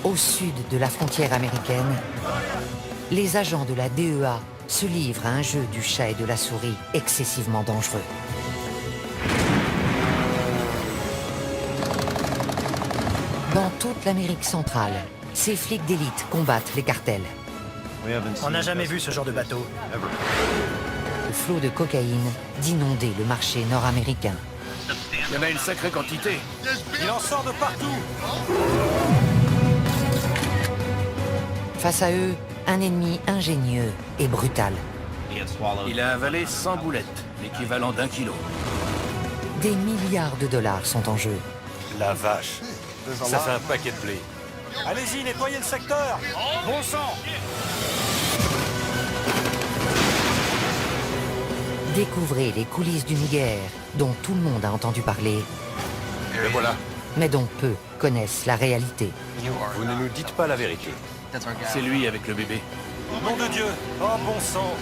Au sud de la frontière américaine, les agents de la DEA se livrent à un jeu du chat et de la souris excessivement dangereux. Dans toute l'Amérique centrale, ces flics d'élite combattent les cartels. On n'a jamais vu ce genre de bateau. Le flot de cocaïne d'inonder le marché nord-américain. Il y en a une sacrée quantité. Il en sort de partout. Face à eux, un ennemi ingénieux et brutal. Il a avalé 100 boulettes, l'équivalent d'1 kilo. Des milliards de dollars sont en jeu. La vache. Ça fait un paquet de blé. Allez-y, nettoyez le secteur. Bon sang. Découvrez les coulisses d'une guerre dont tout le monde a entendu parler, Le voilà. mais dont peu connaissent la réalité. Vous ne nous dites pas la vérité. C'est lui avec le bébé. Nom de Dieu. Oh, bon sang.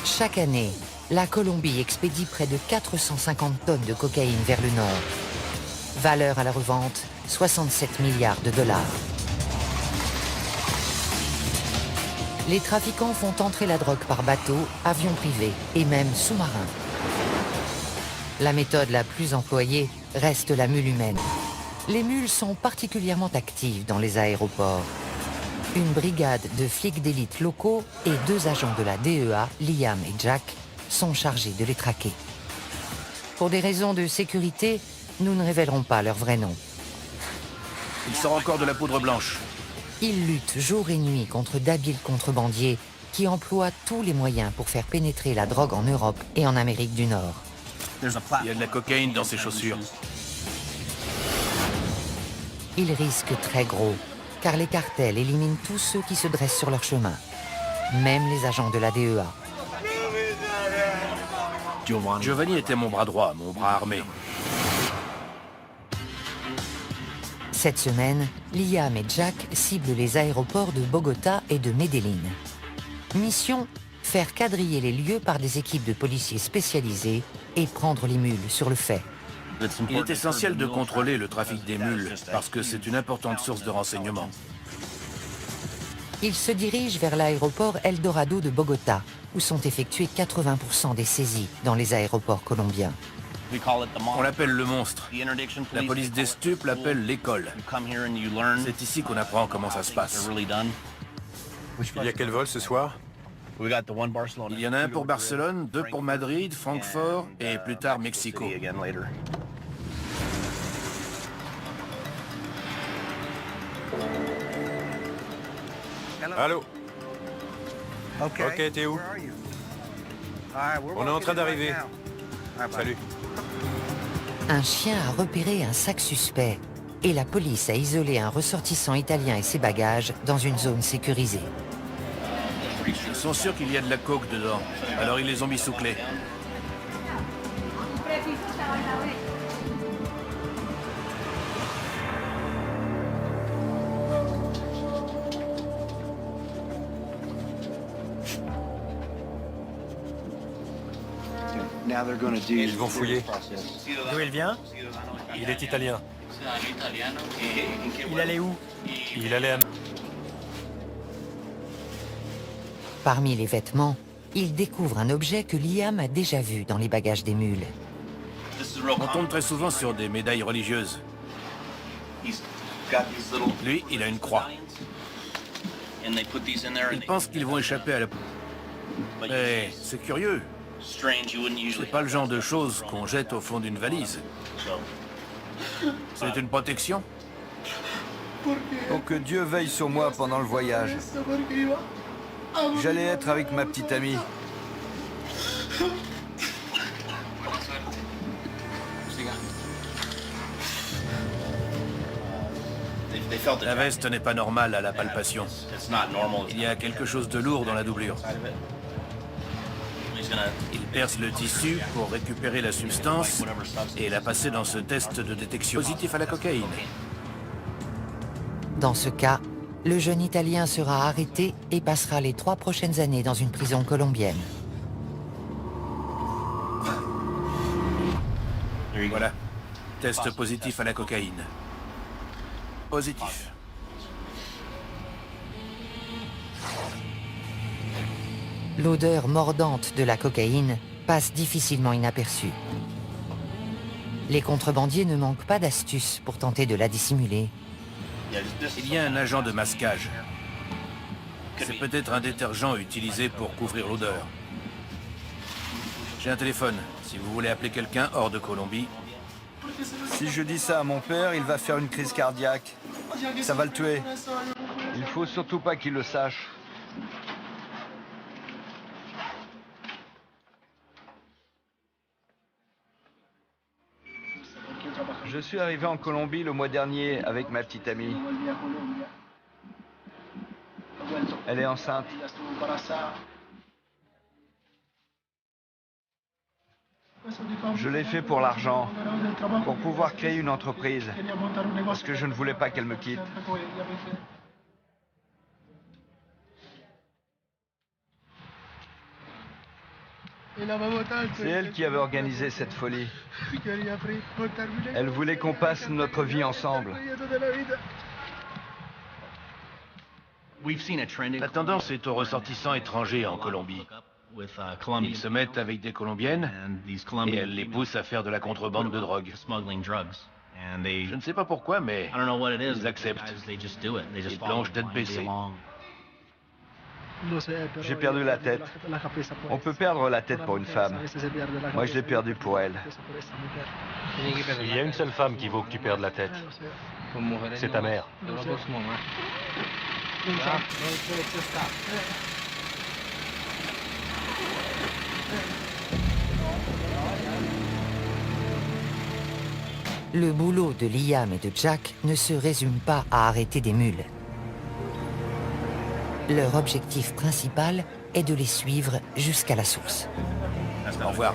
Chaque année, la Colombie expédie près de 450 tonnes de cocaïne vers le nord. Valeur à la revente, 67 milliards de dollars. Les trafiquants font entrer la drogue par bateau, avion privé et même sous-marin. La méthode la plus employée reste la mule humaine. Les mules sont particulièrement actives dans les aéroports. Une brigade de flics d'élite locaux et 2 agents de la DEA, Liam et Jack, sont chargés de les traquer. Pour des raisons de sécurité, nous ne révélerons pas leur vrai nom. Il sort encore de la poudre blanche. Ils luttent jour et nuit contre d'habiles contrebandiers qui emploient tous les moyens pour faire pénétrer la drogue en Europe et en Amérique du Nord. Il y a de la cocaïne dans ses chaussures. Ils risquent très gros, car les cartels éliminent tous ceux qui se dressent sur leur chemin, même les agents de la DEA. Giovanni était mon bras droit, mon bras armé. Cette semaine, Liam et Jack ciblent les aéroports de Bogota et de Medellín. Mission, faire quadriller les lieux par des équipes de policiers spécialisés et prendre les mules sur le fait. Il est essentiel de contrôler le trafic des mules, parce que c'est une importante source de renseignement. Ils se dirigent vers l'aéroport Eldorado de Bogota, où sont effectuées 80% des saisies dans les aéroports colombiens. On l'appelle le monstre. La police des stupes l'appelle l'école. C'est ici qu'on apprend comment ça se passe. Il y a quel vol ce soir? Il y en a un pour Barcelone, 2 pour Madrid, Francfort et plus tard Mexico. Allô? Ok, t'es où? On est en train d'arriver. Salut. Un chien a repéré un sac suspect et la police a isolé un ressortissant italien et ses bagages dans une zone sécurisée. Ils sont sûrs qu'il y a de la coke dedans, alors ils les ont mis sous clé. Ils vont fouiller. D'où il vient? Il est italien. Il allait où? Il allait à... Parmi les vêtements, ils découvrent un objet que Liam a déjà vu dans les bagages des mules. On tombe très souvent sur des médailles religieuses. Lui, il a une croix. Ils pensent qu'ils vont échapper à la... Mais c'est curieux. C'est pas le genre de choses qu'on jette au fond d'une valise. C'est une protection? Pour que Dieu veille sur moi pendant le voyage. J'allais être avec ma petite amie. La veste n'est pas normale à la palpation. Il y a quelque chose de lourd dans la doublure. Il perce le tissu pour récupérer la substance et la passer dans ce test de détection positif à la cocaïne. Dans ce cas, le jeune Italien sera arrêté et passera les 3 prochaines années dans une prison colombienne. Voilà. Test positif à la cocaïne. Positif. L'odeur mordante de la cocaïne passe difficilement inaperçue. Les contrebandiers ne manquent pas d'astuces pour tenter de la dissimuler. Il y a un agent de masquage. C'est peut-être un détergent utilisé pour couvrir l'odeur. J'ai un téléphone. Si vous voulez appeler quelqu'un hors de Colombie, Si je dis ça à mon père, il va faire une crise cardiaque. Ça va le tuer. Il faut surtout pas qu'il le sache. Je suis arrivé en Colombie le mois dernier avec ma petite amie. Elle est enceinte. Je l'ai fait pour l'argent, pour pouvoir créer une entreprise, parce que je ne voulais pas qu'elle me quitte. C'est elle qui avait organisé cette folie. Elle voulait qu'on passe notre vie ensemble. la tendance est aux ressortissants étrangers en Colombie. Ils se mettent avec des Colombiennes et elles les poussent à faire de la contrebande de drogue. Je ne sais pas pourquoi, mais ils acceptent. Ils plongent tête baissée. J'ai perdu la tête. On peut perdre la tête pour une femme. Moi, je l'ai perdue pour elle. Il y a une seule femme qui vaut que tu perdes la tête. C'est ta mère. Le boulot de Liam et de Jack ne se résume pas à arrêter des mules. Leur objectif principal est de les suivre jusqu'à la source. Au revoir.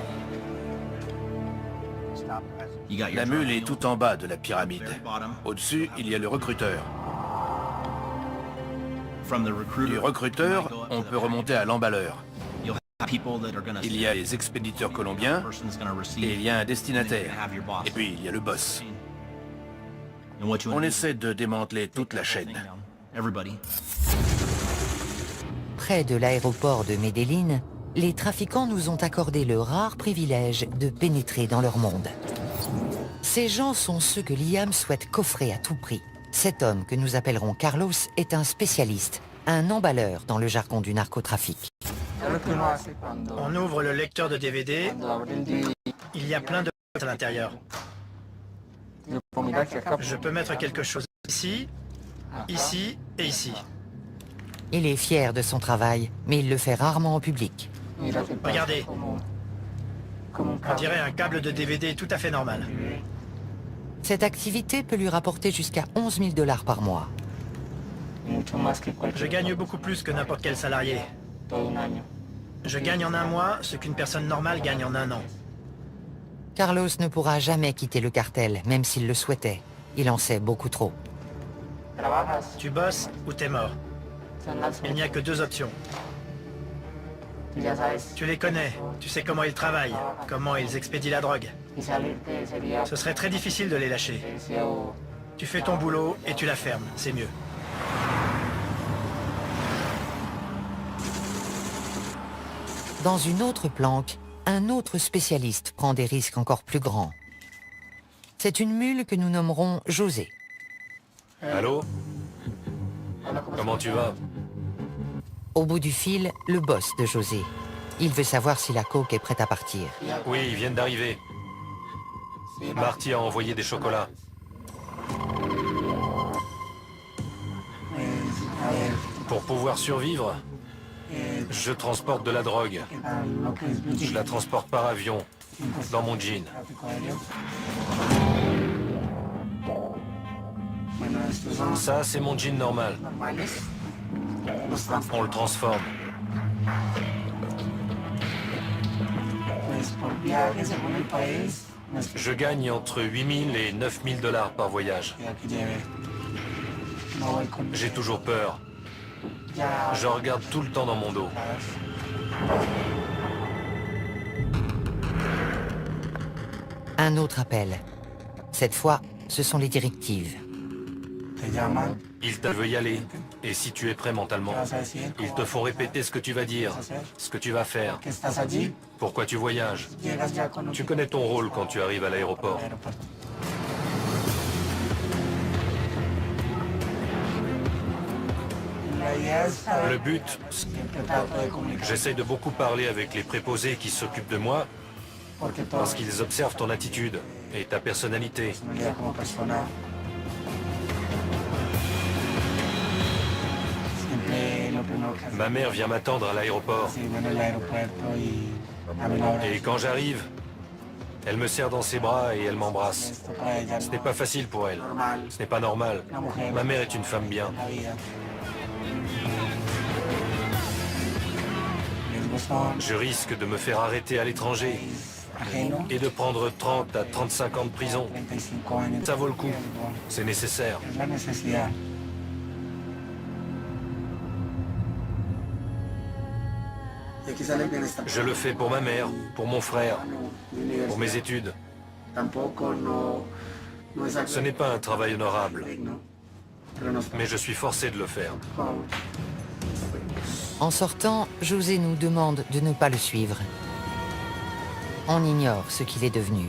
La mule est tout en bas de la pyramide. Au-dessus, il y a le recruteur. Du recruteur, on peut remonter à l'emballeur. Il y a les expéditeurs colombiens et il y a un destinataire. Et puis il y a le boss. On essaie de démanteler toute la chaîne. Près de l'aéroport de Medellín, les trafiquants nous ont accordé le rare privilège de pénétrer dans leur monde. Ces gens sont ceux que Liam souhaite coffrer à tout prix. Cet homme, que nous appellerons Carlos, est un spécialiste, un emballeur dans le jargon du narcotrafic. On ouvre le lecteur de DVD, il y a plein de à l'intérieur. Je peux mettre quelque chose ici, ici et ici. Il est fier de son travail, mais il le fait rarement au public. Regardez. On dirait un câble de DVD tout à fait normal. Cette activité peut lui rapporter jusqu'à 11 000 $ par mois. Je gagne beaucoup plus que n'importe quel salarié. Je gagne en un mois ce qu'une personne normale gagne en un an. Carlos ne pourra jamais quitter le cartel, même s'il le souhaitait. Il en sait beaucoup trop. Tu bosses ou t'es mort. Il n'y a que 2 options. Tu les connais, tu sais comment ils travaillent, comment ils expédient la drogue. Ce serait très difficile de les lâcher. Tu fais ton boulot et tu la fermes, c'est mieux. Dans une autre planque, un autre spécialiste prend des risques encore plus grands. C'est une mule que nous nommerons José. Allô? Comment tu vas? Au bout du fil, le boss de José. Il veut savoir si la coke est prête à partir. Oui, ils viennent d'arriver. Marty a envoyé des chocolats. Pour pouvoir survivre, je transporte de la drogue. Je la transporte par avion, dans mon jean. Ça, c'est mon jean normal. On le transforme. Je gagne entre 8 000 et 9 000 $ par voyage. J'ai toujours peur. Je regarde tout le temps dans mon dos. Un autre appel. Cette fois, ce sont les directives. Ils te veulent y aller. Et si tu es prêt mentalement, ils te font répéter ce que tu vas dire, ce que tu vas faire, pourquoi tu voyages. Tu connais ton rôle quand tu arrives à l'aéroport. Le but, j'essaye de beaucoup parler avec les préposés qui s'occupent de moi, parce qu'ils observent ton attitude et ta personnalité. Ma mère vient m'attendre à l'aéroport. Et quand j'arrive, elle me serre dans ses bras et elle m'embrasse. Ce n'est pas facile pour elle. Ce n'est pas normal. Ma mère est une femme bien. Je risque de me faire arrêter à l'étranger et de prendre 30 à 35 ans de prison. Ça vaut le coup. C'est nécessaire. Je le fais pour ma mère, pour mon frère, pour mes études. Ce n'est pas un travail honorable, mais je suis forcé de le faire. En sortant, José nous demande de ne pas le suivre. On ignore ce qu'il est devenu.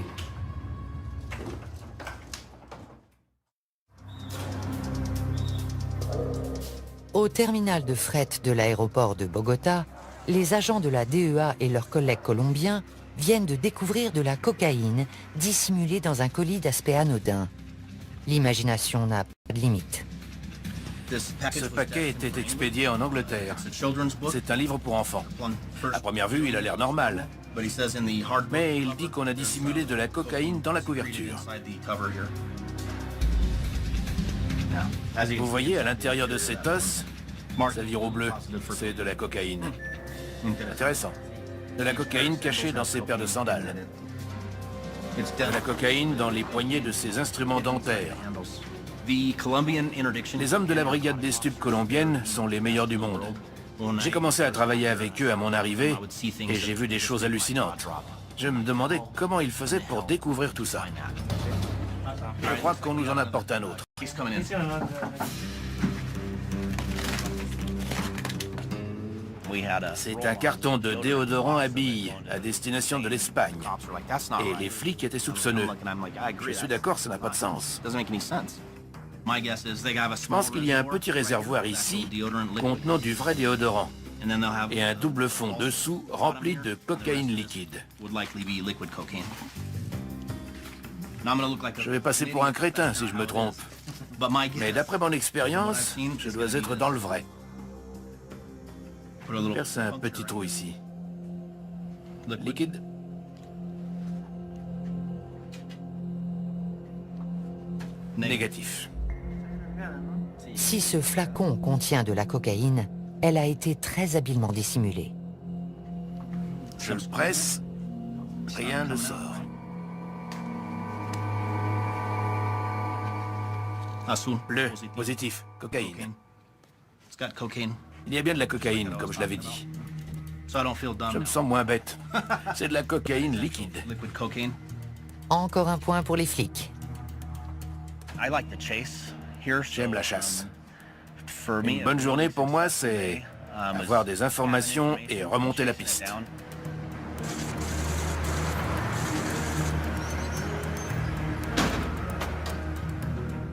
Au terminal de fret de l'aéroport de Bogota, les agents de la DEA et leurs collègues colombiens viennent de découvrir de la cocaïne dissimulée dans un colis d'aspect anodin. L'imagination n'a pas de limite. Ce paquet était expédié en Angleterre. C'est un livre pour enfants. À première vue, il a l'air normal. Mais il dit qu'on a dissimulé de la cocaïne dans la couverture. Vous voyez, à l'intérieur de cet os, ça vire au bleu. C'est de la cocaïne. Intéressant. De la cocaïne cachée dans ses paires de sandales. De la cocaïne dans les poignées de ses instruments dentaires. Les hommes de la brigade des stupes colombienne sont les meilleurs du monde. J'ai commencé à travailler avec eux à mon arrivée et j'ai vu des choses hallucinantes. Je me demandais comment ils faisaient pour découvrir tout ça. Je crois qu'on nous en apporte un autre. C'est un carton de déodorant à billes à destination de l'Espagne. Et les flics étaient soupçonneux. Je suis d'accord, ça n'a pas de sens. Je pense qu'il y a un petit réservoir ici contenant du vrai déodorant et un double fond dessous rempli de cocaïne liquide. Je vais passer pour un crétin si je me trompe. Mais d'après mon expérience, je dois être dans le vrai. Perce un petit trou ici. Liquide? Négatif. Si ce flacon contient de la cocaïne, elle a été très habilement dissimulée. Je le presse, rien ne sort. Bleu, positif, cocaïne. Il y a bien de la cocaïne, comme je l'avais dit. Je me sens moins bête. C'est de la cocaïne liquide. Encore un point pour les flics. J'aime la chasse. Une bonne journée pour moi, c'est avoir des informations et remonter la piste.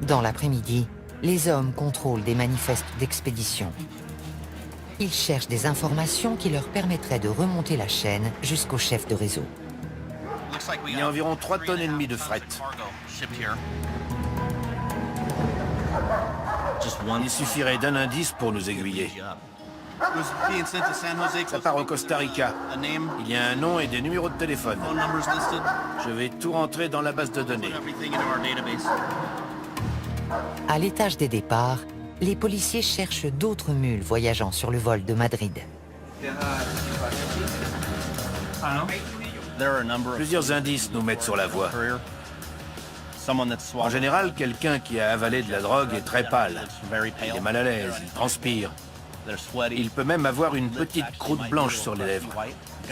Dans l'après-midi, les hommes contrôlent des manifestes d'expédition. Ils cherchent des informations qui leur permettraient de remonter la chaîne jusqu'au chef de réseau. Il y a environ 3,5 tonnes de fret. Il suffirait d'un indice pour nous aiguiller. Ça part au Costa Rica. Il y a un nom et des numéros de téléphone. Je vais tout rentrer dans la base de données. À l'étage des départs, les policiers cherchent d'autres mules voyageant sur le vol de Madrid. Plusieurs indices nous mettent sur la voie. En général, quelqu'un qui a avalé de la drogue est très pâle. Il est mal à l'aise, il transpire. Il peut même avoir une petite croûte blanche sur les lèvres.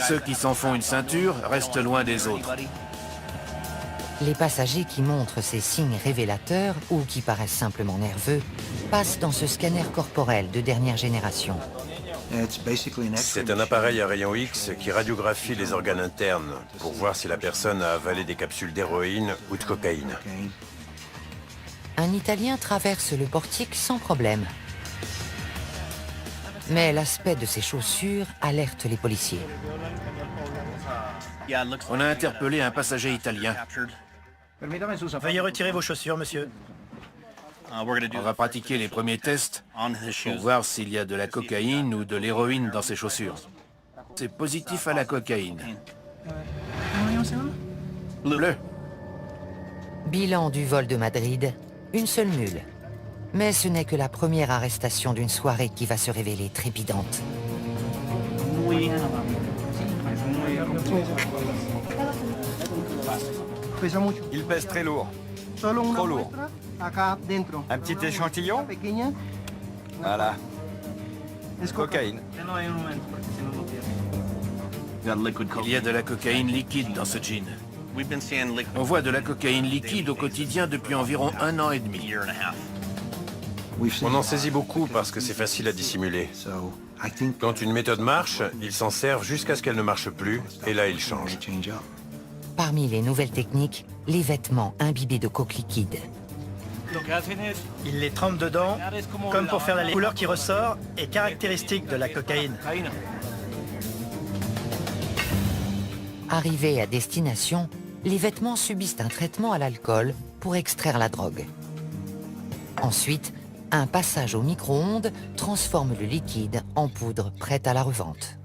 Ceux qui s'en font une ceinture restent loin des autres. Les passagers qui montrent ces signes révélateurs ou qui paraissent simplement nerveux passent dans ce scanner corporel de dernière génération. C'est un appareil à rayons X qui radiographie les organes internes pour voir si la personne a avalé des capsules d'héroïne ou de cocaïne. Un Italien traverse le portique sans problème. Mais l'aspect de ses chaussures alerte les policiers. On a interpellé un passager italien. Veuillez retirer vos chaussures, monsieur. On va pratiquer les premiers tests pour voir s'il y a de la cocaïne ou de l'héroïne dans ses chaussures. C'est positif à la cocaïne. Bleu. Bilan du vol de Madrid, une seule mule. Mais ce n'est que la première arrestation d'une soirée qui va se révéler trépidante. Il pèse très lourd. Trop lourd. Un petit échantillon? Voilà. Cocaïne. Il y a de la cocaïne liquide dans ce jean. On voit de la cocaïne liquide au quotidien depuis environ 1 an et demi. On en saisit beaucoup parce que c'est facile à dissimuler. Quand une méthode marche, ils s'en servent jusqu'à ce qu'elle ne marche plus, et là ils changent. Parmi les nouvelles techniques, les vêtements imbibés de coke liquide. Il les trempe dedans, comme pour faire la couleur qui ressort est caractéristique de la cocaïne. Arrivés à destination, les vêtements subissent un traitement à l'alcool pour extraire la drogue. Ensuite, un passage au micro-ondes transforme le liquide en poudre prête à la revente.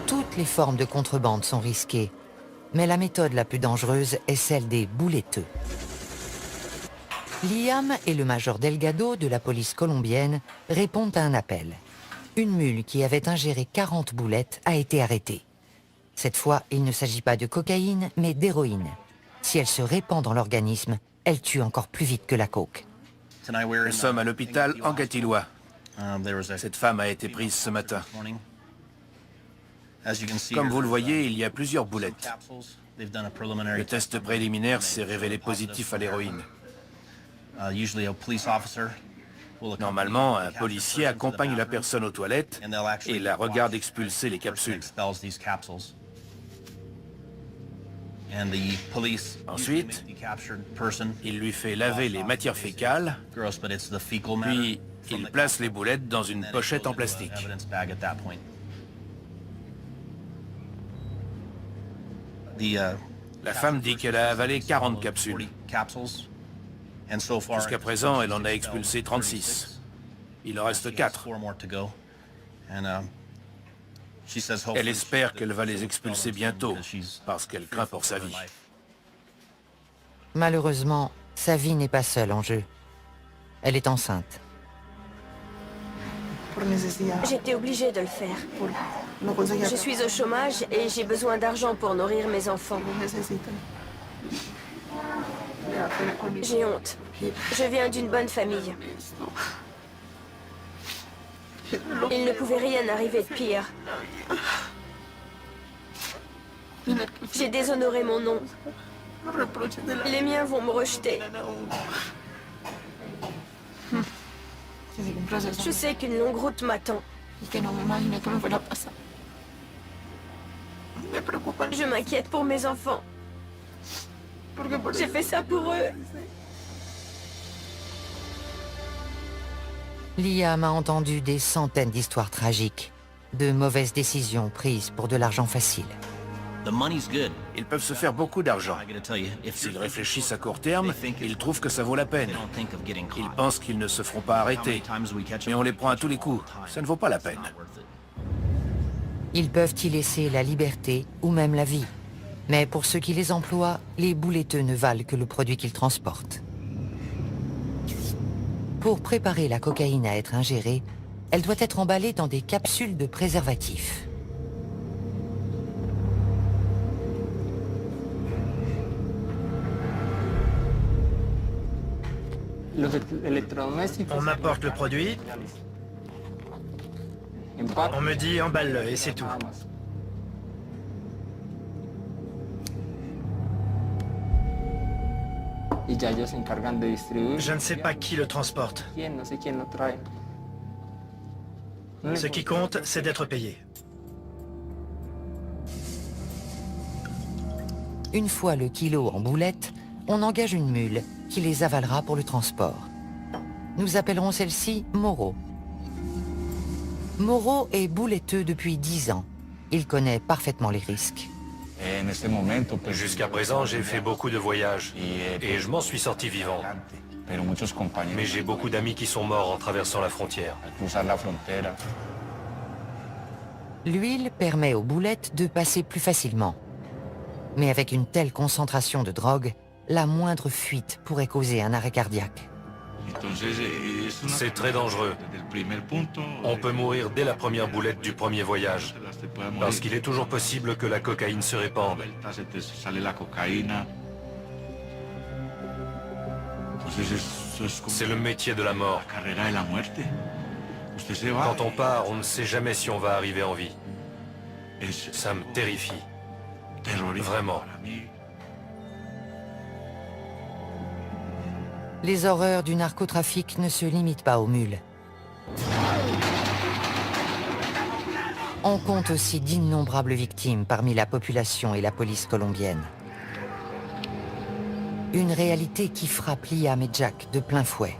Toutes les formes de contrebande sont risquées, mais la méthode la plus dangereuse est celle des bouletteux. Liam et le major Delgado de la police colombienne répondent à un appel. Une mule qui avait ingéré 40 boulettes a été arrêtée. Cette fois, il ne s'agit pas de cocaïne, mais d'héroïne. Si elle se répand dans l'organisme, elle tue encore plus vite que la coke. Nous sommes à l'hôpital Anguattiloa. Cette femme a été prise ce matin. Comme vous le voyez, il y a plusieurs boulettes. Le test préliminaire s'est révélé positif à l'héroïne. Normalement, un policier accompagne la personne aux toilettes et la regarde expulser les capsules. Ensuite, il lui fait laver les matières fécales, puis il place les boulettes dans une pochette en plastique. La femme dit qu'elle a avalé 40 capsules. Jusqu'à présent, elle en a expulsé 36. Il en reste 4. Elle espère qu'elle va les expulser bientôt, parce qu'elle craint pour sa vie. Malheureusement, sa vie n'est pas seule en jeu. Elle est enceinte. J'étais obligée de le faire. Je suis au chômage et j'ai besoin d'argent pour nourrir mes enfants. J'ai honte. Je viens d'une bonne famille. Il ne pouvait rien arriver de pire. J'ai déshonoré mon nom. Les miens vont me rejeter. Je sais qu'une longue route m'attend. Je m'inquiète pour mes enfants. J'ai fait ça pour eux. Liam a entendu des centaines d'histoires tragiques, de mauvaises décisions prises pour de l'argent facile. Ils peuvent se faire beaucoup d'argent. S'ils réfléchissent à court terme, ils trouvent que ça vaut la peine. Ils pensent qu'ils ne se feront pas arrêter. Mais on les prend à tous les coups. Ça ne vaut pas la peine. Ils peuvent y laisser la liberté ou même la vie. Mais pour ceux qui les emploient, les bouletteux ne valent que le produit qu'ils transportent. Pour préparer la cocaïne à être ingérée, elle doit être emballée dans des capsules de préservatifs. On m'apporte le produit, on me dit emballe-le et c'est tout. Je ne sais pas qui le transporte. Ce qui compte, c'est d'être payé. Une fois le kilo en boulettes, on engage une mule qui les avalera pour le transport. Nous appellerons celle-ci Moreau. Moreau est bouletteux depuis 10 ans. Il connaît parfaitement les risques. Jusqu'à présent, j'ai fait beaucoup de voyages et je m'en suis sorti vivant. Mais j'ai beaucoup d'amis qui sont morts en traversant la frontière. L'huile permet aux boulettes de passer plus facilement. Mais avec une telle concentration de drogue, la moindre fuite pourrait causer un arrêt cardiaque. C'est très dangereux. On peut mourir dès la première boulette du premier voyage, parce qu'il est toujours possible que la cocaïne se répande. C'est le métier de la mort. Quand on part, on ne sait jamais si on va arriver en vie. Ça me terrifie. Vraiment. Les horreurs du narcotrafic ne se limitent pas aux mules. On compte aussi d'innombrables victimes parmi la population et la police colombienne. Une réalité qui frappe Liam et Jack de plein fouet.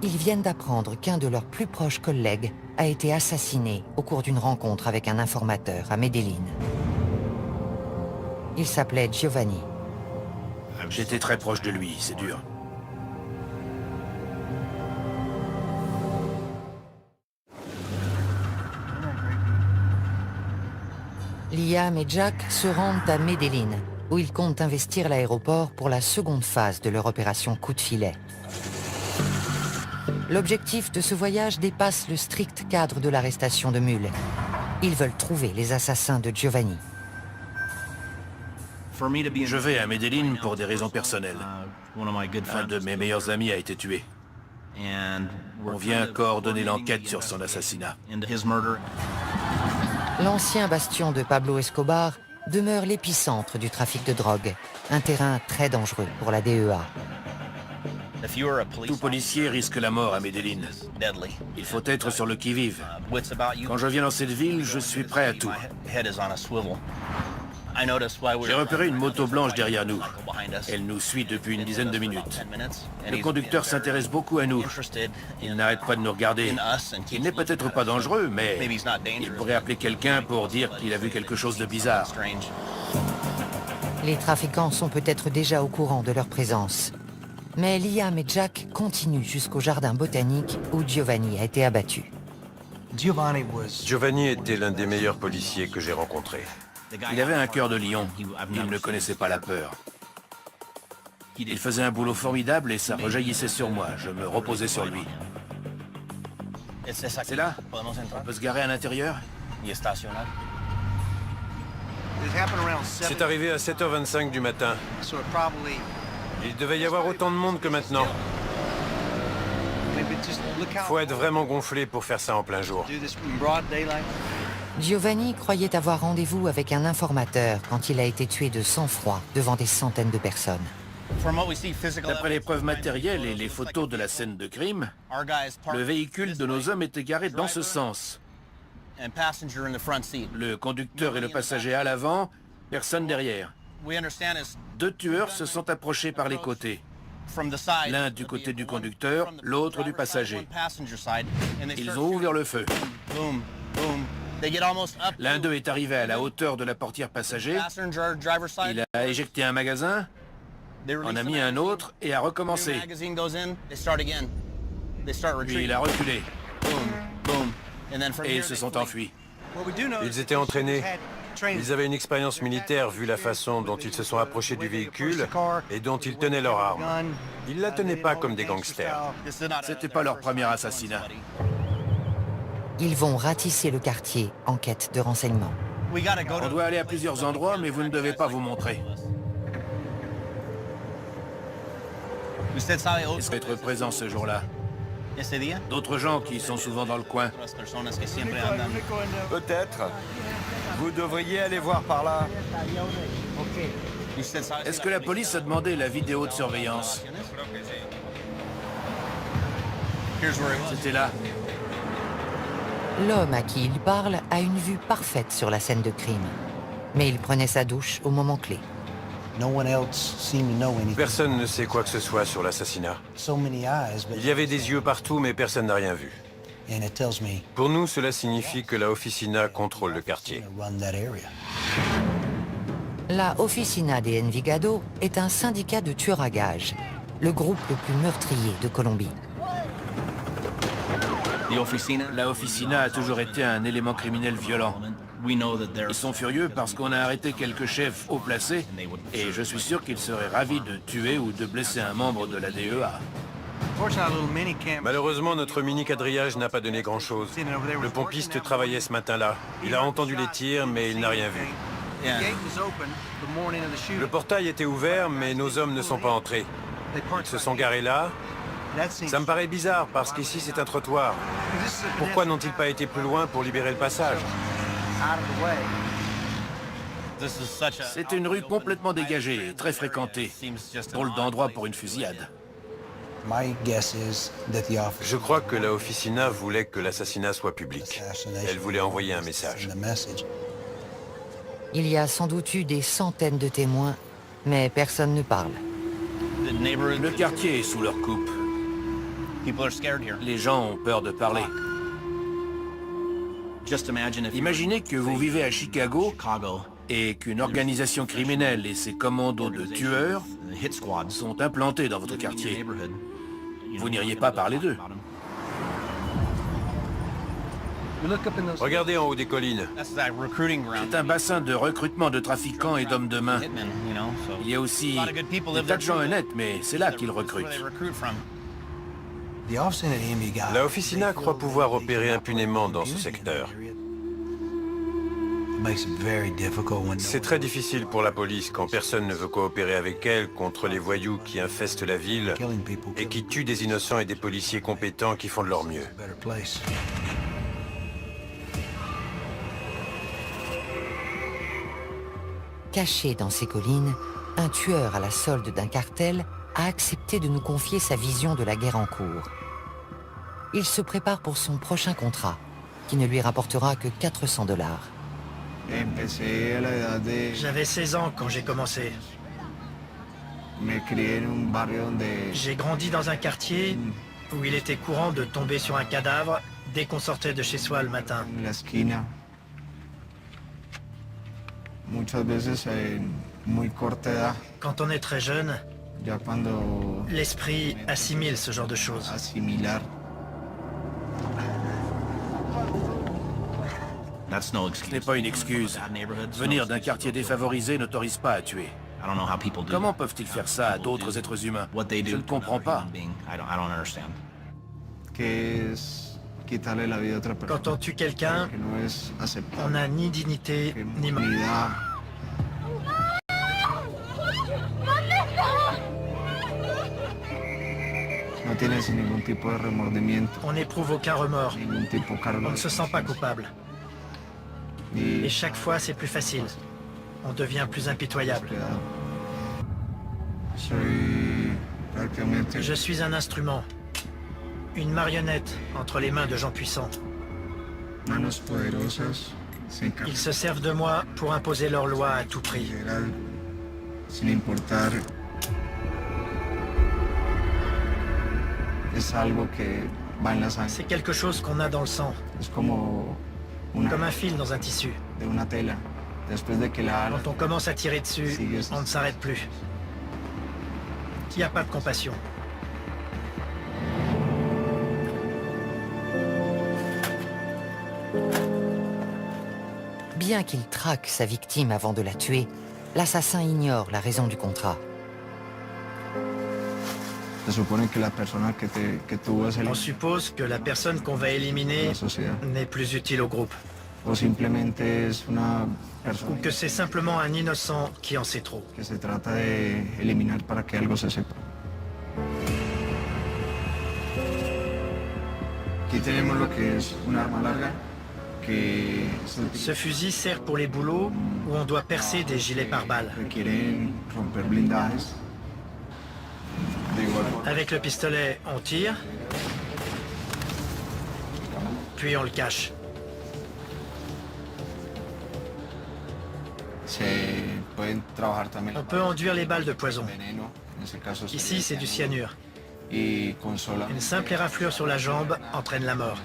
Ils viennent d'apprendre qu'un de leurs plus proches collègues a été assassiné au cours d'une rencontre avec un informateur à Medellín. Il s'appelait Giovanni. J'étais très proche de lui, c'est dur. Liam et Jack se rendent à Medellín, où ils comptent investir l'aéroport pour la seconde phase de leur opération coup de filet. L'objectif de ce voyage dépasse le strict cadre de l'arrestation de mules. Ils veulent trouver les assassins de Giovanni. Je vais à Medellín pour des raisons personnelles. Un de mes meilleurs amis a été tué. On vient coordonner l'enquête sur son assassinat. L'ancien bastion de Pablo Escobar demeure l'épicentre du trafic de drogue, un terrain très dangereux pour la DEA. Tout policier risque la mort à Medellín. Il faut être sur le qui-vive. Quand je viens dans cette ville, je suis prêt à tout. J'ai repéré une moto blanche derrière nous. Elle nous suit depuis une dizaine de minutes. Le conducteur s'intéresse beaucoup à nous. Il n'arrête pas de nous regarder. Il n'est peut-être pas dangereux, mais il pourrait appeler quelqu'un pour dire qu'il a vu quelque chose de bizarre. Les trafiquants sont peut-être déjà au courant de leur présence. Mais Liam et Jack continuent jusqu'au jardin botanique où Giovanni a été abattu. Giovanni était l'un des meilleurs policiers que j'ai rencontrés. Il avait un cœur de lion. Il ne connaissait pas la peur. Il faisait un boulot formidable et ça rejaillissait sur moi. Je me reposais sur lui. C'est là? On peut se garer à l'intérieur? C'est arrivé à 7h25 du matin. Il devait y avoir autant de monde que maintenant. Faut être vraiment gonflé pour faire ça en plein jour. Giovanni croyait avoir rendez-vous avec un informateur quand il a été tué de sang-froid devant des centaines de personnes. D'après les preuves matérielles et les photos de la scène de crime, le véhicule de nos hommes était garé dans ce sens. Le conducteur et le passager à l'avant, personne derrière. 2 tueurs se sont approchés par les côtés. L'un du côté du conducteur, l'autre du passager. Ils ont ouvert le feu. L'un d'eux est arrivé à la hauteur de la portière passager. Il a éjecté un magasin, en a mis un autre et a recommencé. Puis il a reculé. Et ils se sont enfuis. Ils étaient entraînés. Ils avaient une expérience militaire vu la façon dont ils se sont approchés du véhicule et dont ils tenaient leur arme. Ils la tenaient pas comme des gangsters. C'était pas leur premier assassinat. Ils vont ratisser le quartier en quête de renseignements. On doit aller à plusieurs endroits, mais vous ne devez pas vous montrer. Est-ce être présent ce jour-là? D'autres gens qui sont souvent dans le coin. Peut-être. Vous devriez aller voir par là. Est-ce que la police a demandé la vidéo de surveillance? C'était là. L'homme à qui il parle a une vue parfaite sur la scène de crime. Mais il prenait sa douche au moment clé. Personne ne sait quoi que ce soit sur l'assassinat. Il y avait des yeux partout, mais personne n'a rien vu. Pour nous, cela signifie que la Oficina contrôle le quartier. La Oficina de Envigado est un syndicat de tueurs à gages, le groupe le plus meurtrier de Colombie. La Oficina a toujours été un élément criminel violent. Ils sont furieux parce qu'on a arrêté quelques chefs haut placés et je suis sûr qu'ils seraient ravis de tuer ou de blesser un membre de la DEA. Malheureusement, notre mini-quadrillage n'a pas donné grand-chose. Le pompiste travaillait ce matin-là. Il a entendu les tirs, mais il n'a rien vu. Le portail était ouvert, mais nos hommes ne sont pas entrés. Ils se sont garés là. Ça me paraît bizarre, parce qu'ici c'est un trottoir. Pourquoi n'ont-ils pas été plus loin pour libérer le passage? C'est une rue complètement dégagée et très fréquentée. Drôle d'endroit pour une fusillade. Je crois que la Oficina voulait que l'assassinat soit public. Elle voulait envoyer un message. Il y a sans doute eu des centaines de témoins, mais personne ne parle. Le quartier est sous leur coupe. Les gens ont peur de parler. Imaginez que vous vivez à Chicago et qu'une organisation criminelle et ses commandos de tueurs sont implantés dans votre quartier. Vous n'iriez pas parler d'eux. Regardez en haut des collines. C'est un bassin de recrutement de trafiquants et d'hommes de main. Il y a aussi des tas de gens honnêtes, mais c'est là qu'ils recrutent. La Oficina croit pouvoir opérer impunément dans ce secteur. C'est très difficile pour la police quand personne ne veut coopérer avec elle contre les voyous qui infestent la ville et qui tuent des innocents et des policiers compétents qui font de leur mieux. Caché dans ces collines, un tueur à la solde d'un cartel a accepté de nous confier sa vision de la guerre en cours. Il se prépare pour son prochain contrat, qui ne lui rapportera que 400 $. J'avais 16 ans quand j'ai commencé. J'ai grandi dans un quartier où il était courant de tomber sur un cadavre dès qu'on sortait de chez soi le matin. Quand on est très jeune, l'esprit assimile ce genre de choses. Ce n'est pas une excuse. Venir d'un quartier défavorisé n'autorise pas à tuer. Comment peuvent-ils faire ça à d'autres êtres humains? Je ne comprends pas. Quand on tue quelqu'un, on n'a ni dignité, ni mort. On n'éprouve aucun remords. On ne se sent pas coupable. Et chaque fois, c'est plus facile. On devient plus impitoyable. Je suis un instrument. Une marionnette entre les mains de gens puissants. Ils se servent de moi pour imposer leurs lois à tout prix. C'est quelque chose qu'on a dans le sang. Comme un fil dans un tissu. Quand on commence à tirer dessus, on ne s'arrête plus. Il n'y a pas de compassion. Bien qu'il traque sa victime avant de la tuer, l'assassin ignore la raison du contrat. On suppose que la personne qu'on va éliminer n'est plus utile au groupe. Ou que c'est simplement un innocent qui en sait trop. Ce fusil sert pour les boulots où on doit percer des gilets pare-balles. Avec le pistolet, on tire, puis on le cache. On peut enduire les balles de poison. Ici, c'est du cyanure. Une simple éraflure sur la jambe entraîne la mort.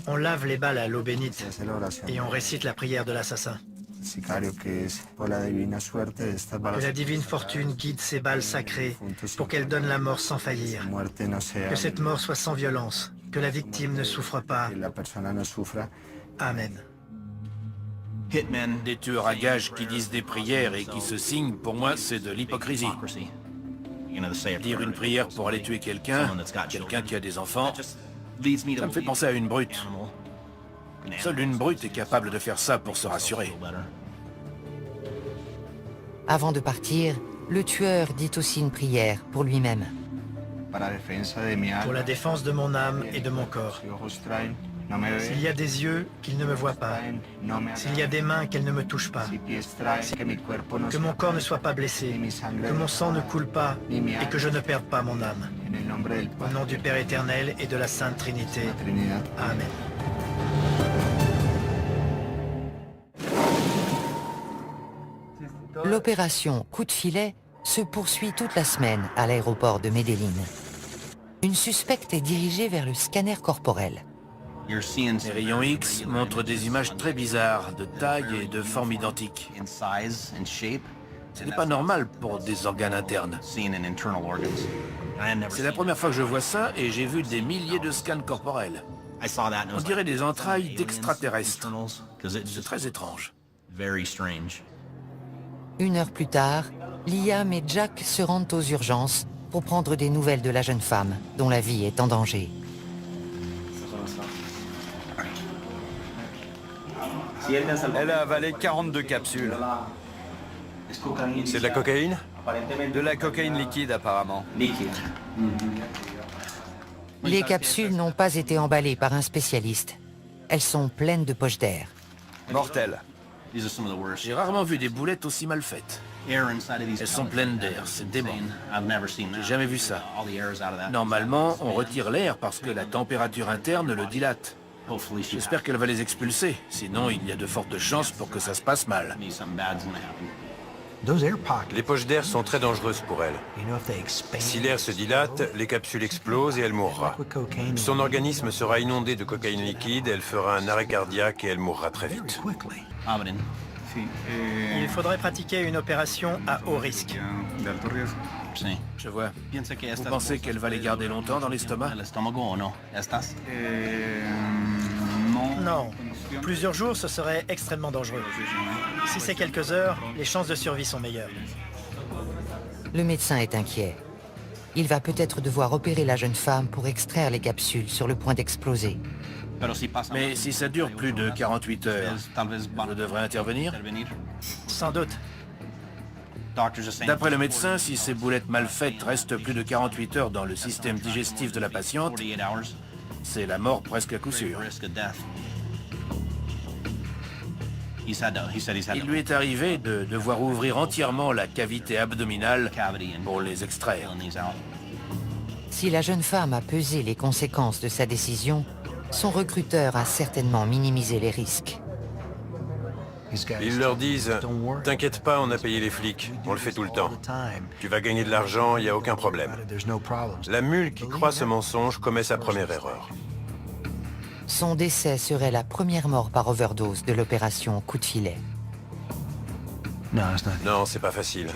On lave les balles à l'eau bénite et on récite la prière de l'assassin. Que la divine fortune guide ces balles sacrées pour qu'elles donnent la mort sans faillir. Que cette mort soit sans violence, que la victime ne souffre pas. Amen. Des tueurs à gages qui disent des prières et qui se signent, pour moi, c'est de l'hypocrisie. Dire une prière pour aller tuer quelqu'un qui a des enfants, ça me fait penser à une brute. Seule une brute est capable de faire ça pour se rassurer. Avant de partir, le tueur dit aussi une prière pour lui-même. Pour la défense de mon âme et de mon corps. S'il y a des yeux, qu'ils ne me voient pas. S'il y a des mains, qu'elles ne me touchent pas. Que mon corps ne soit pas blessé. Que mon sang ne coule pas et que je ne perde pas mon âme. Au nom du Père éternel et de la Sainte Trinité. Amen. L'opération Coup de filet se poursuit toute la semaine à l'aéroport de Medellín. Une suspecte est dirigée vers le scanner corporel. Les rayons X montrent des images très bizarres, de taille et de forme identiques. Ce n'est pas normal pour des organes internes. C'est la première fois que je vois ça et j'ai vu des milliers de scans corporels. On dirait des entrailles d'extraterrestres. C'est très étrange. Une heure plus tard, Liam et Jack se rendent aux urgences pour prendre des nouvelles de la jeune femme, dont la vie est en danger. Elle a avalé 42 capsules. C'est de la cocaïne? De la cocaïne liquide, apparemment. Les capsules n'ont pas été emballées par un spécialiste. Elles sont pleines de poches d'air. Mortel. J'ai rarement vu des boulettes aussi mal faites. Elles sont pleines d'air, c'est dément. J'ai jamais vu ça. Normalement, on retire l'air parce que la température interne le dilate. J'espère qu'elle va les expulser, sinon il y a de fortes chances pour que ça se passe mal. Les poches d'air sont très dangereuses pour elle. Si l'air se dilate, les capsules explosent et elle mourra. Son organisme sera inondé de cocaïne liquide, elle fera un arrêt cardiaque et elle mourra très vite. Il faudrait pratiquer une opération à haut risque. Je vois. Vous pensez qu'elle va les garder longtemps dans l'estomac? Non. Plusieurs jours, ce serait extrêmement dangereux. Si c'est quelques heures, les chances de survie sont meilleures. Le médecin est inquiet. Il va peut-être devoir opérer la jeune femme pour extraire les capsules sur le point d'exploser. Mais si ça dure plus de 48 heures, je devrais intervenir? Sans doute. D'après le médecin, si ces boulettes mal faites restent plus de 48 heures dans le système digestif de la patiente, c'est la mort presque à coup sûr. Il lui est arrivé de devoir ouvrir entièrement la cavité abdominale pour les extraire. Si la jeune femme a pesé les conséquences de sa décision, son recruteur a certainement minimisé les risques. Ils leur disent « T'inquiète pas, on a payé les flics, on le fait tout le temps. Tu vas gagner de l'argent, il n'y a aucun problème. » La mule qui croit ce mensonge commet sa première erreur. Son décès serait la première mort par overdose de l'opération Coup de filet. Non, c'est pas facile.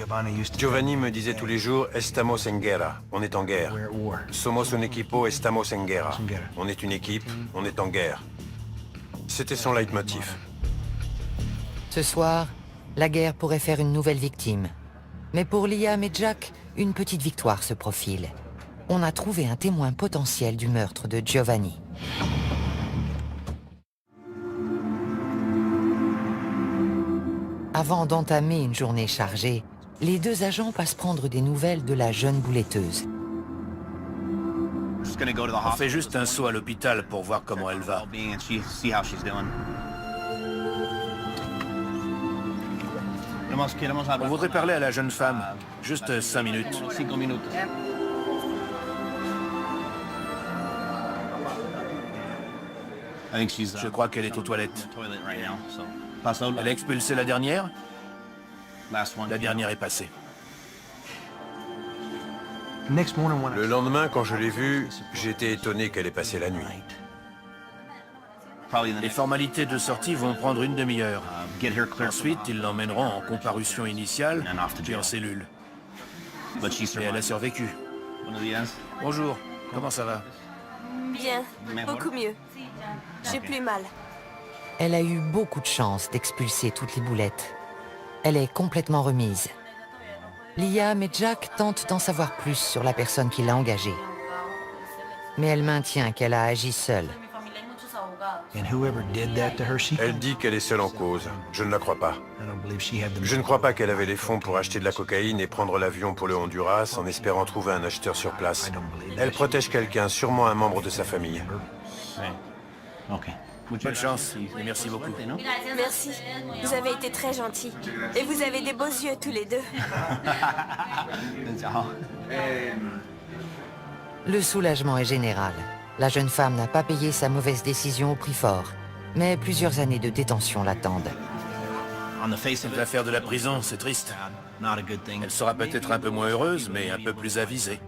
Giovanni me disait tous les jours « Estamos en guerra », on est en guerre. « Somos un equipo, estamos en guerra ». On est une équipe, on est en guerre. C'était son leitmotiv. Ce soir, la guerre pourrait faire une nouvelle victime. Mais pour Liam et Jack, une petite victoire se profile. On a trouvé un témoin potentiel du meurtre de Giovanni. Avant d'entamer une journée chargée, les deux agents passent prendre des nouvelles de la jeune bouletteuse. On fait juste un saut à l'hôpital pour voir comment elle va. On voudrait parler à la jeune femme. Juste 5 minutes. Je crois qu'elle est aux toilettes. Elle a expulsé la dernière? La dernière est passée. Le lendemain, quand je l'ai vue, j'ai été étonné qu'elle ait passé la nuit. Les formalités de sortie vont prendre une demi-heure. Ensuite, ils l'emmèneront en comparution initiale, puis en cellule. Et elle a survécu. Bonjour, comment ça va? Bien, beaucoup mieux. J'ai plus mal. Elle a eu beaucoup de chance d'expulser toutes les boulettes. Elle est complètement remise. Liam et Jack tentent d'en savoir plus sur la personne qui l'a engagée. Mais elle maintient qu'elle a agi seule. Elle dit qu'elle est seule en cause. Je ne la crois pas. Je ne crois pas qu'elle avait les fonds pour acheter de la cocaïne et prendre l'avion pour le Honduras en espérant trouver un acheteur sur place. Elle protège quelqu'un, sûrement un membre de sa famille. Bonne chance et merci beaucoup. Merci. Vous avez été très gentils. Et vous avez des beaux yeux tous les deux. Le soulagement est général. La jeune femme n'a pas payé sa mauvaise décision au prix fort, mais plusieurs années de détention l'attendent. L'affaire de la prison, c'est triste. Elle sera peut-être un peu moins heureuse, mais un peu plus avisée.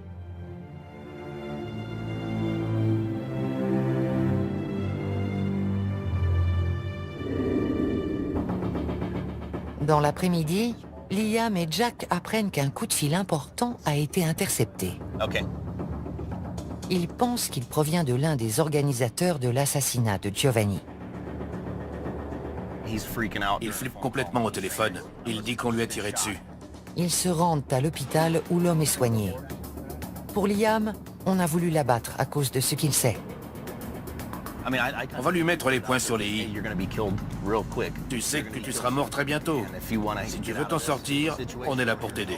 Dans l'après-midi, Liam et Jack apprennent qu'un coup de fil important a été intercepté. Ils pensent qu'il provient de l'un des organisateurs de l'assassinat de Giovanni. Il flippe complètement au téléphone. Il dit qu'on lui a tiré dessus. Ils se rendent à l'hôpital où l'homme est soigné. Pour Liam, on a voulu l'abattre à cause de ce qu'il sait. On va lui mettre les points sur les i. Tu sais que tu seras mort très bientôt. Si tu veux t'en sortir, on est là pour t'aider.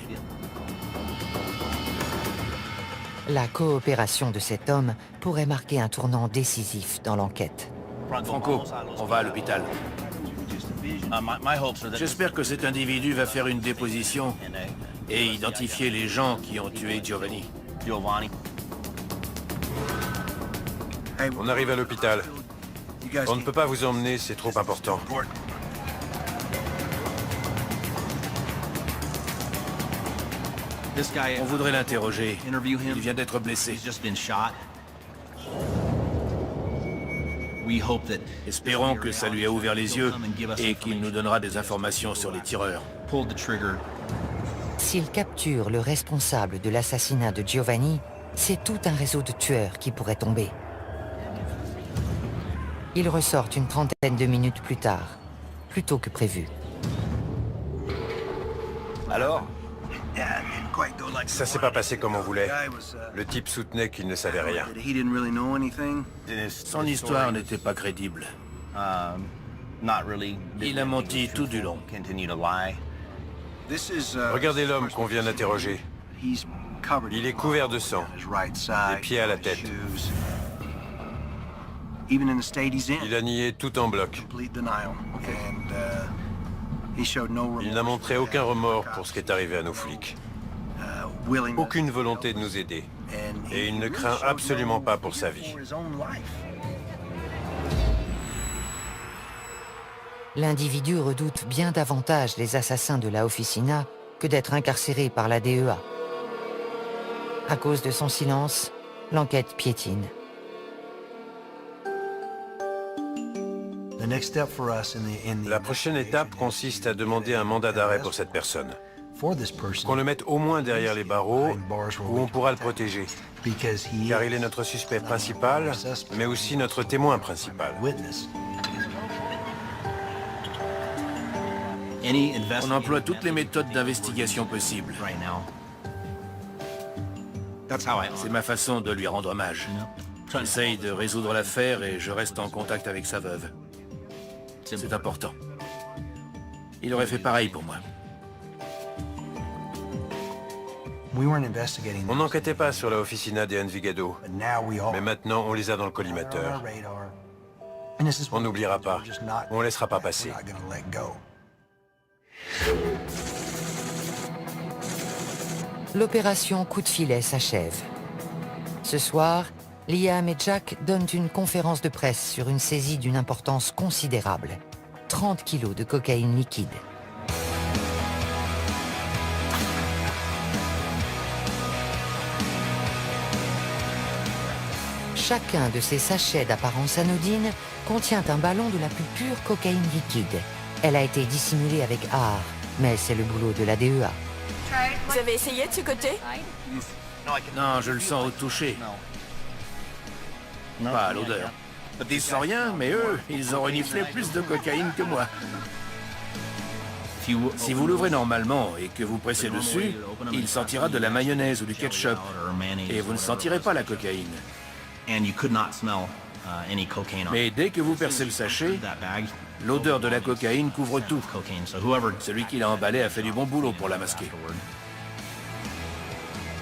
La coopération de cet homme pourrait marquer un tournant décisif dans l'enquête. Franco, on va à l'hôpital. J'espère que cet individu va faire une déposition et identifier les gens qui ont tué Giovanni. On arrive à l'hôpital. On ne peut pas vous emmener, c'est trop important. On voudrait l'interroger. Il vient d'être blessé. Espérons que ça lui a ouvert les yeux et qu'il nous donnera des informations sur les tireurs. S'il capture le responsable de l'assassinat de Giovanni, c'est tout un réseau de tueurs qui pourrait tomber. Ils ressortent une trentaine de minutes plus tard, plus tôt que prévu. Alors? Ça s'est pas passé comme on voulait. Le type soutenait qu'il ne savait rien. Son histoire n'était pas crédible. Il a menti tout du long. Regardez l'homme qu'on vient d'interroger. Il est couvert de sang, des pieds à la tête. Il a nié tout en bloc. Il n'a montré aucun remords pour ce qui est arrivé à nos flics. Aucune volonté de nous aider. Et il ne craint absolument pas pour sa vie. L'individu redoute bien davantage les assassins de la Oficina que d'être incarcéré par la DEA. À cause de son silence, l'enquête piétine. La prochaine étape consiste à demander un mandat d'arrêt pour cette personne. Qu'on le mette au moins derrière les barreaux, où on pourra le protéger. Car il est notre suspect principal, mais aussi notre témoin principal. On emploie toutes les méthodes d'investigation possibles. C'est ma façon de lui rendre hommage. J'essaye de résoudre l'affaire et je reste en contact avec sa veuve. C'est important. il aurait fait pareil pour moi. On n'enquêtait pas sur la Officina de Envigado, mais maintenant on les a dans le collimateur. On n'oubliera pas, on laissera pas passer. L'opération Coup de filet s'achève. Ce soir, Liam et Jack donnent une conférence de presse sur une saisie d'une importance considérable. 30 kilos de cocaïne liquide. Chacun de ces sachets d'apparence anodine contient un ballon de la plus pure cocaïne liquide. Elle a été dissimulée avec art, mais c'est le boulot de la DEA. Vous avez essayé de ce côté? Non, je le sens au toucher. Pas à l'odeur. Ils sentent rien, mais eux, ils ont reniflé plus de cocaïne que moi. Si vous l'ouvrez normalement et que vous pressez dessus, il sentira de la mayonnaise ou du ketchup. Et vous ne sentirez pas la cocaïne. Mais dès que vous percez le sachet, l'odeur de la cocaïne couvre tout. Celui qui l'a emballé a fait du bon boulot pour la masquer.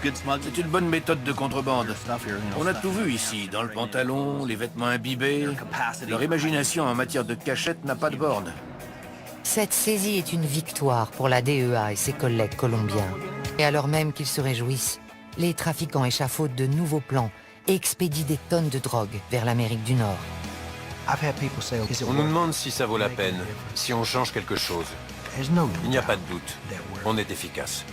C'est une bonne méthode de contrebande. On a tout vu ici, dans le pantalon, les vêtements imbibés. Leur imagination en matière de cachette n'a pas de borne. Cette saisie est une victoire pour la DEA et ses collègues colombiens. Et alors même qu'ils se réjouissent, les trafiquants échafaudent de nouveaux plans et expédient des tonnes de drogue vers l'Amérique du Nord. On nous demande si ça vaut la peine, si on change quelque chose. Il n'y a pas de doute, on est efficace.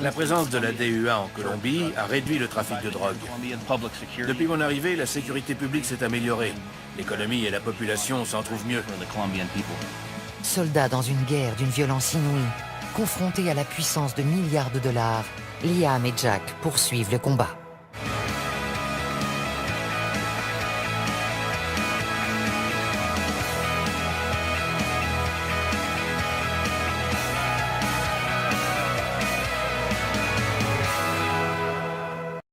La présence de la DEA en Colombie a réduit le trafic de drogue. Depuis mon arrivée, la sécurité publique s'est améliorée. L'économie et la population s'en trouvent mieux. Soldats dans une guerre d'une violence inouïe, confrontés à la puissance de milliards de dollars, Liam et Jack poursuivent le combat.